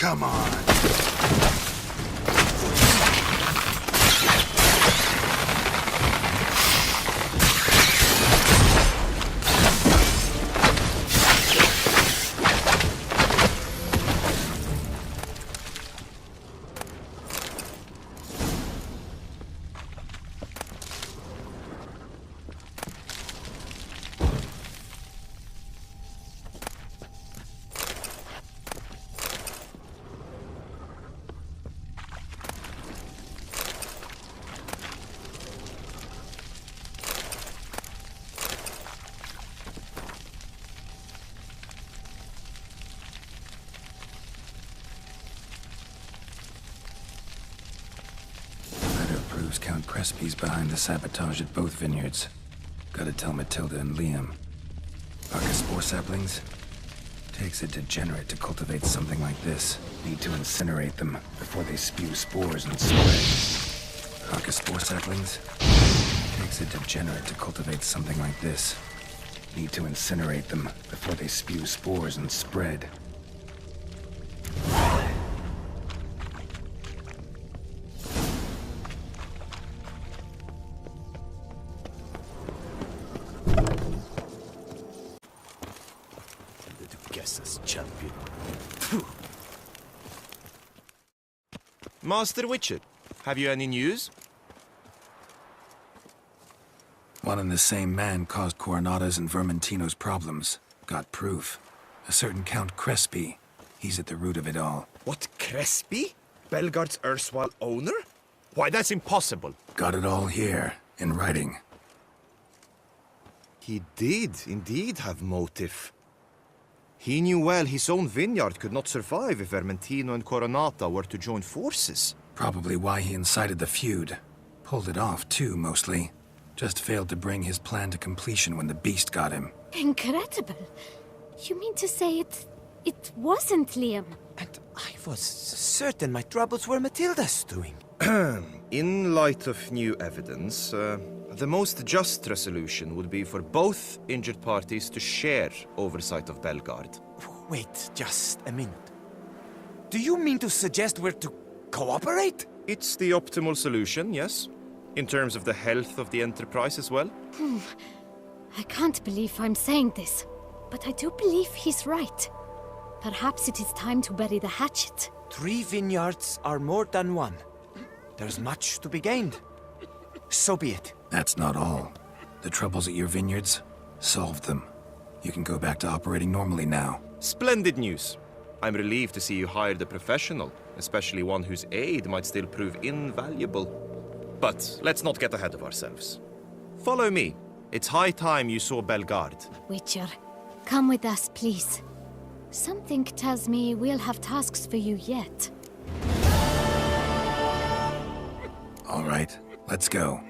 Come on. Count Crespi's behind the sabotage at both vineyards. Gotta tell Matilda and Liam. Pocket spore saplings? Takes a degenerate to cultivate something like this. Need to incinerate them before they spew spores and spread. Pocket spore saplings? Takes a degenerate to cultivate something like this. Need to incinerate them before they spew spores and spread. Champion. Master Witcher, have you any news? One and the same man caused Coronata's and Vermentino's problems. Got proof. A certain Count Crespi. He's at the root of it all. What, Crespi? Belgaard's erstwhile owner? Why, that's impossible. Got it all here, in writing. He did indeed have motive. He knew well his own vineyard could not survive if Vermentino and Coronata were to join forces. Probably why he incited the feud. Pulled it off, too, mostly. Just failed to bring his plan to completion when the beast got him. Incredible. You mean to say it wasn't Liam? And I was certain my troubles were Matilda's doing. In light of new evidence, the most just resolution would be for both injured parties to share oversight of Belgaard. Wait just a minute. Do you mean to suggest we're to cooperate? It's the optimal solution, yes. In terms of the health of the enterprise as well. I can't believe I'm saying this, but I do believe he's right. Perhaps it is time to bury the hatchet. 3 vineyards are more than one. There's much to be gained. So be it. That's not all. The troubles at your vineyards? Solved them. You can go back to operating normally now. Splendid news. I'm relieved to see you hired a professional, especially one whose aid might still prove invaluable. But let's not get ahead of ourselves. Follow me. It's high time you saw Belgaard. Witcher, come with us, please. Something tells me we'll have tasks for you yet. All right, let's go.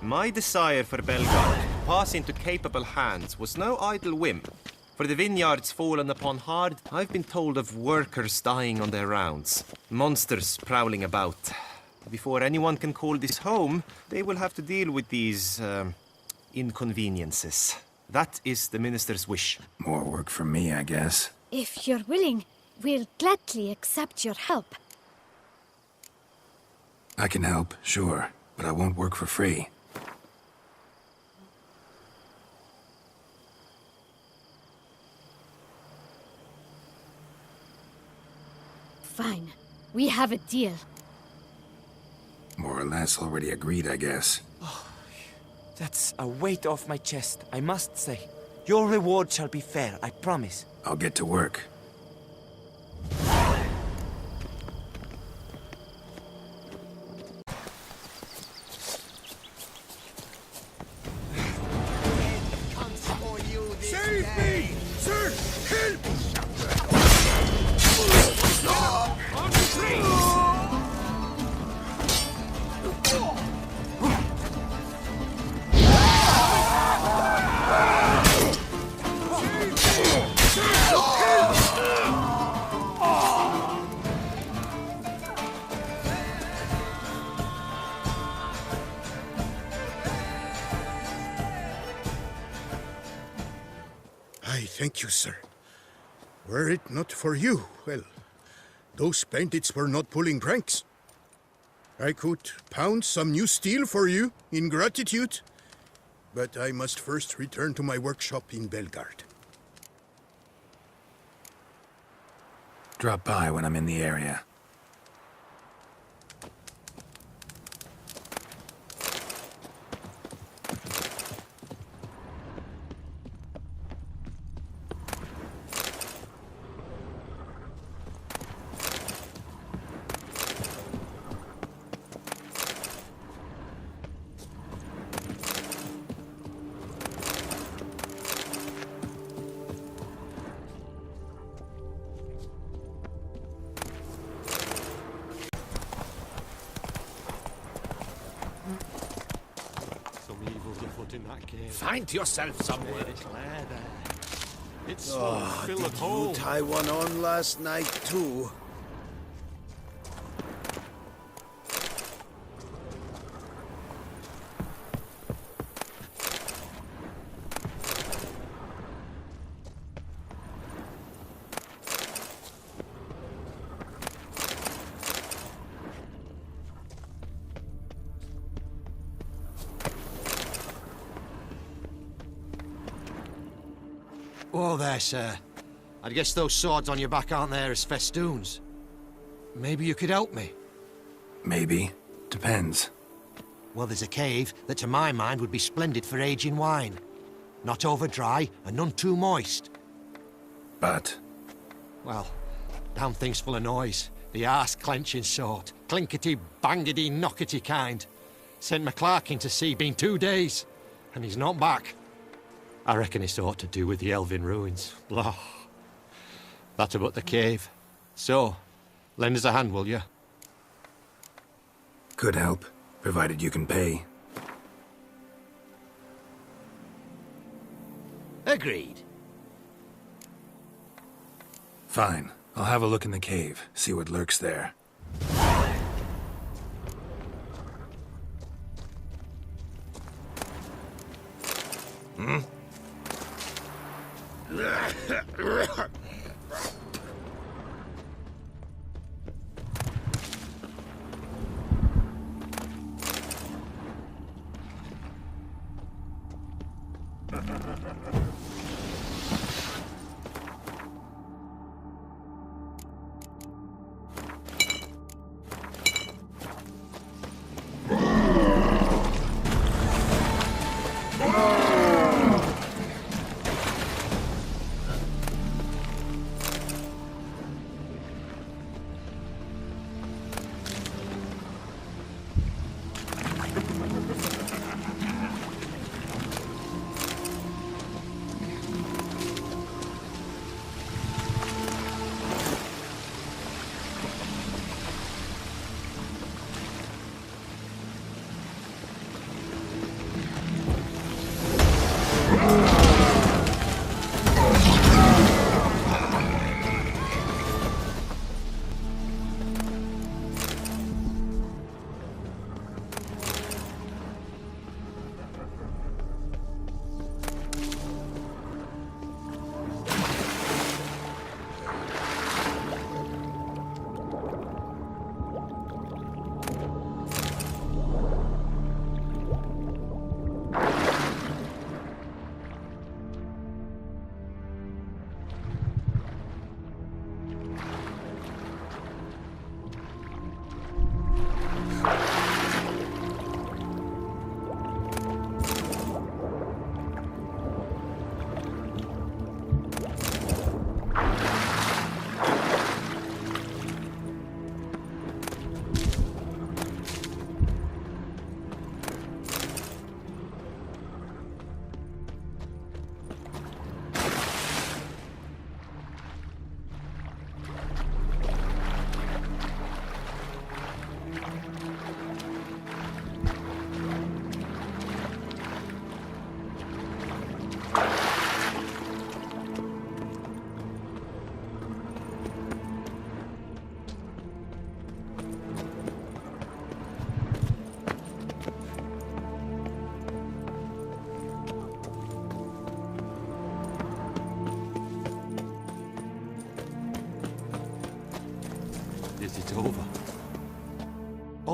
My desire for Belgaard to pass into capable hands was no idle whim. For the vineyards fallen upon hard, I've been told of workers dying on their rounds. Monsters prowling about. Before anyone can call this home, they will have to deal with these, inconveniences. That is the minister's wish. More work for me, I guess. If you're willing, we'll gladly accept your help. I can help, sure, but I won't work for free. Fine. We have a deal. More or less already agreed, I guess. That's a weight off my chest, I must say. Your reward shall be fair, I promise. I'll get to work. Save me! Sir! Help! On the tree! thank you, sir. Were it not for you, well, those bandits were not pulling pranks. I could pound some new steel for you in gratitude, but I must first return to my workshop in Belgaard. Drop by when I'm in the area. Find yourself somewhere. It's so fill Did a hole. you tie one on last night, too? Whoa there, sir. I guess those swords on your back aren't there as festoons. Maybe you could help me. Maybe. Depends. Well, there's a cave that to my mind would be splendid for aging wine. Not over dry and none too moist. But Well, damn thing's full of noise. The arse-clenching sort. Clinkety, bangety, knockety kind. Sent McClark in to sea, been 2 days. And he's not back. I reckon it's aught to do with the elven ruins. Blah. That about the cave. So, lend us a hand, will you? could help, provided you can pay. Agreed. Fine. I'll have a look in the cave, see what lurks there.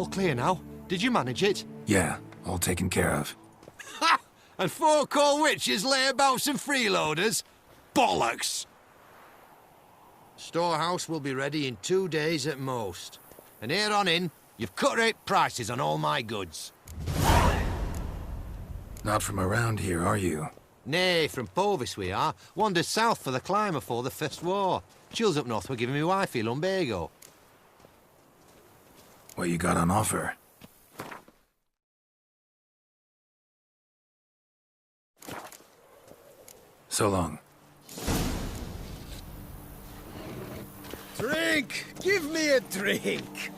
All clear now? Did you manage it? Yeah, all taken care of. Ha! And 4 cold witches layabouts and freeloaders? Bollocks! Storehouse will be ready in 2 days at most. And here on in, you've cut rate prices on all my goods. Not from around here, are you? Nay, from Povis we are. Wandered south for the climb afore the First War. Chills up north were giving me wifey lumbago. What you got on offer? So long. Drink! Give me a drink!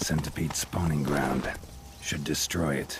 Centipede spawning ground. Should destroy it.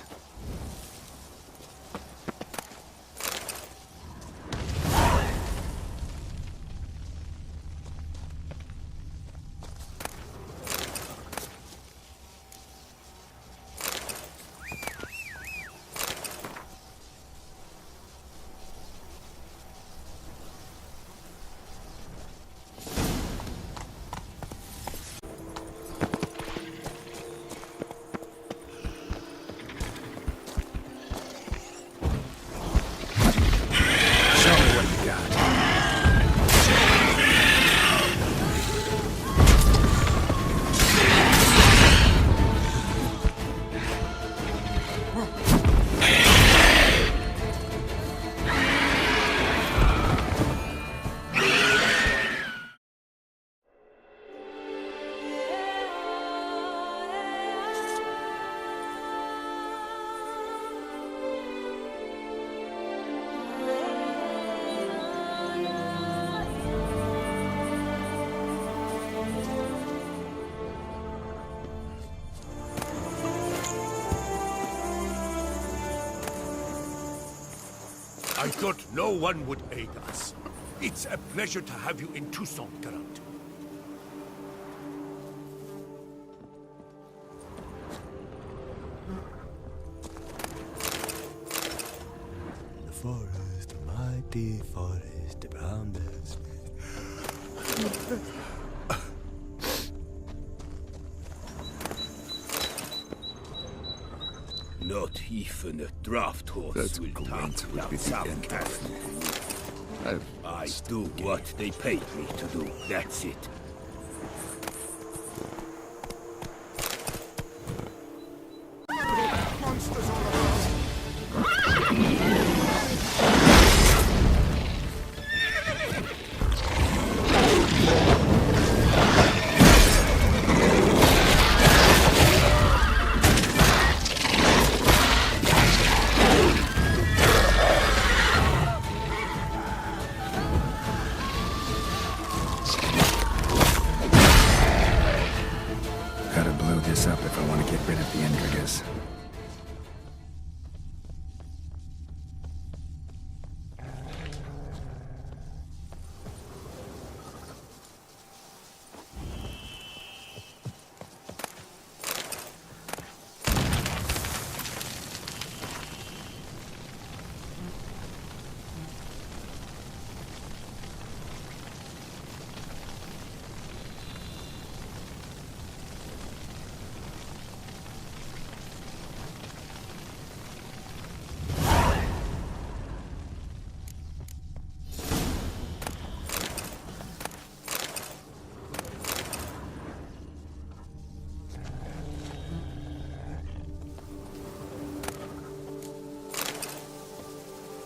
I thought no one would aid us. It's a pleasure to have you in Toussaint, Grant. forest, a mighty forest, the brown bells. Not even a draft horse That's will going take to that be the south end of castle. it. I do what they paid me to do, that's it. Gotta blow this up if I want to get rid of the intrigues.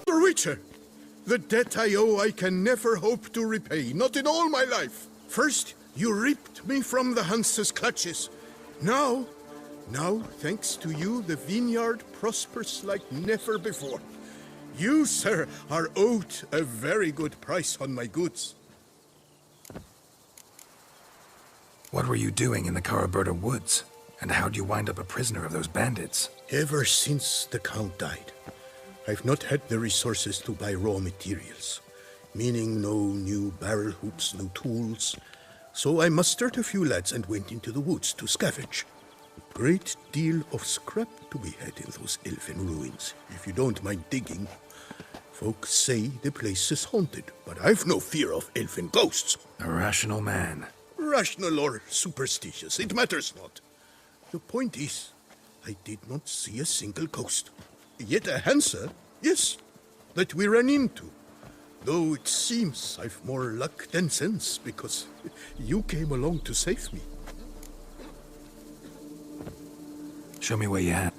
Witcher! The debt I owe I can never hope to repay, not in all my life. First, you ripped me from the Hanse's clutches. Now, thanks to you, the vineyard prospers like never before. You, sir, are owed a very good price on my goods. What were you doing in the Caraberta woods? And how'd you wind up a prisoner of those bandits? Ever since the Count died, I've not had the resources to buy raw materials, meaning no new barrel hoops, no tools. So I mustered a few lads and went into the woods to scavenge. Great deal of scrap to be had in those elfin ruins, if you don't mind digging. Folks say the place is haunted, but I've no fear of elfin ghosts. A rational man. Rational or superstitious, it matters not. The point is, I did not see a single ghost. Yet a Hanse, yes, that we ran into. Though it seems I've more luck than sense, because you came along to save me. Show me what you have.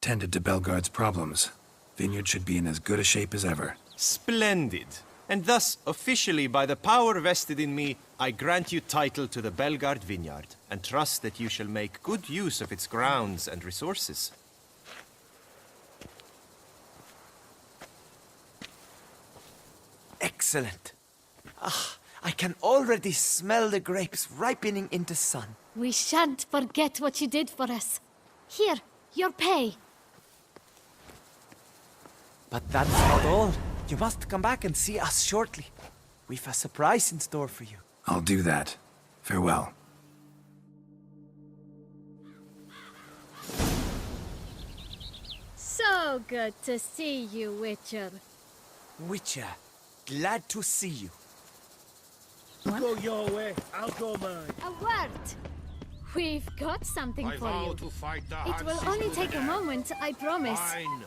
Tended to Belgaard's problems. Vineyard should be in as good a shape as ever. Splendid. And thus, officially, by the power vested in me, I grant you title to the Belgaard vineyard, and trust that you shall make good use of its grounds and resources. Excellent. Ah, I can already smell the grapes ripening in the sun. We shan't forget what you did for us. Here, your pay. But that's not all. You must come back and see us shortly. We've a surprise in store for you. I'll do that. Farewell. So good to see you, Witcher. Witcher, glad to see you. Go your way, I'll go mine. A word! We've got something I for vow you. to fight the It will Hanses only to take the a death. moment, I promise. Fine.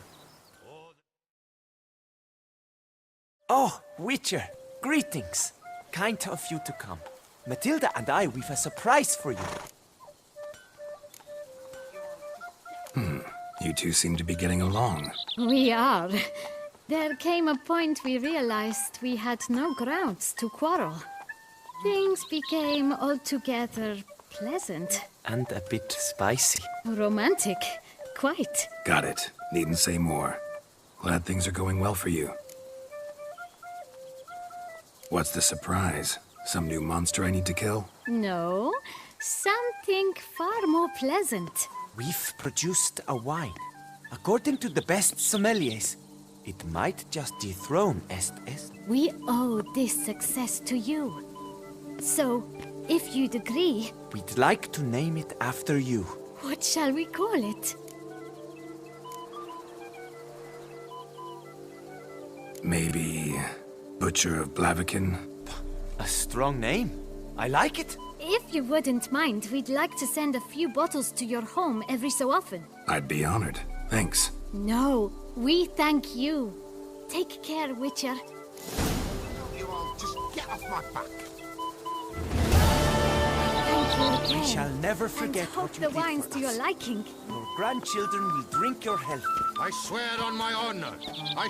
Oh, Witcher, greetings. Kind of you to come. Matilda and I, we've a surprise for you. You two seem to be getting along. We are. There came a point we realized we had no grounds to quarrel. Things became altogether pleasant. And a bit spicy. Romantic. Quite. Got it. Needn't say more. Glad things are going well for you. What's the surprise? Some new monster I need to kill? No, something far more pleasant. We've produced a wine. According to the best sommeliers, it might just dethrone Est. We owe this success to you. So, if you'd agree, We'd like to name it after you. what shall we call it? Maybe Butcher of Blaviken? A strong name. I like it. If you wouldn't mind, we'd like to send a few bottles to your home every so often. I'd be honored. Thanks. No, we thank you. Take care, Witcher. You all just get off my back. Thank you again. We shall never forget and hope what you the did wine's for to your us. liking. Your grandchildren will drink your health. I swear on my honor, I